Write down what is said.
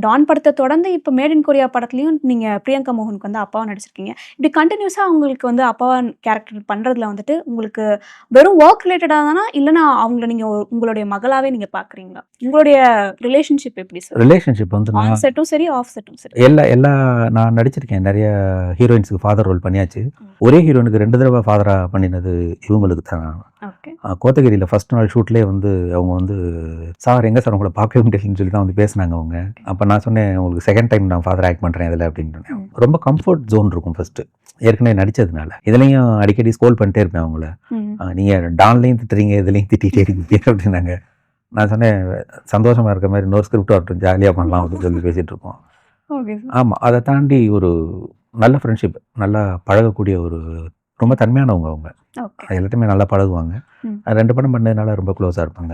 Don படத்த தொடர்ந்து இப்ப மேட் இன் கொரியா படத்துலயும் நீங்க பிரியங்கா மோகனுக்கு வந்து அப்பாவா நடிச்சிருக்கீங்க. இப்படி கன்டினியூஸா உங்களுக்கு வந்து அப்பாவா கேரக்டர் பண்றதுல வந்துட்டு உங்களுக்கு வெறும் வொர்க் ரிலேட்டடா தானா? இல்லன்னா அவங்கள நீங்க உங்களுடைய மகளாவே நீங்க பார்க்குறீங்களா? உங்களுடைய ரிலேஷன்ஷிப் எப்படி சார்? ரிலேஷன்ஷிப் வந்து ஆன் நான் செட்டும் சரி, ஆஃப் செட்டும் சரி. எல்லா நான் நடிச்சிருக்கேன். நெறைய ஹீரோயின்ஸுக்கு ஃபாதர் ரோல் பண்ணியாச்சு. ஒரே ஹீரோயினுக்கு 2 தடவ ஃபாதரா பண்ணினது இவங்களுக்கு தான். ஓகே. கோத்தகிரியில ஃபர்ஸ்ட் நாள் ஷூட்லேயே வந்து அவங்க வந்து, "சார் எங்க சார் உங்கள பார்க்கவே முடியலன்னு" சொல்லி தான் வந்து பேசினாங்க அவங்க. அப்போ நான் சொன்னேன், "உங்களுக்கு செகண்ட் டைம் நான் ஃபாதர் ஆக்ட் பண்ணுறேன் இதில்" அப்படின்னு. ரொம்ப கம்ஃபர்ட் ஜோன் இருக்கும் ஃபர்ஸ்ட்டு, ஏற்கனவே நடித்ததுனால. இதுலேயும் அடிக்கடி ஸ்கோல் பண்ணிட்டே இருப்பேன் அவங்கள. "நீங்கள் டான்லேயும் திட்டுறீங்க, இதுலேயும் திட்டிகிட்டே இருக்கீங்க" அப்படின்னாங்க. நான் சொன்னேன், "சந்தோஷமாக இருக்க மாதிரி இன்னொரு ஸ்கிரிப்ட் வரட்டும், ஜாலியாக பண்ணலாம்" அப்படின்னு சொல்லி பேசிகிட்டு இருக்கோம். ஆமாம், அதை தாண்டி ஒரு நல்ல ஃப்ரெண்ட்ஷிப், நல்லா பழகக்கூடிய ஒரு ரொம்ப தன்மையானவங்க அவங்க. எல்லாத்தையுமே நல்லா பழகுவாங்க. 2 படம் பண்ணதுனால ரொம்ப க்ளோஸாக இருப்பாங்க.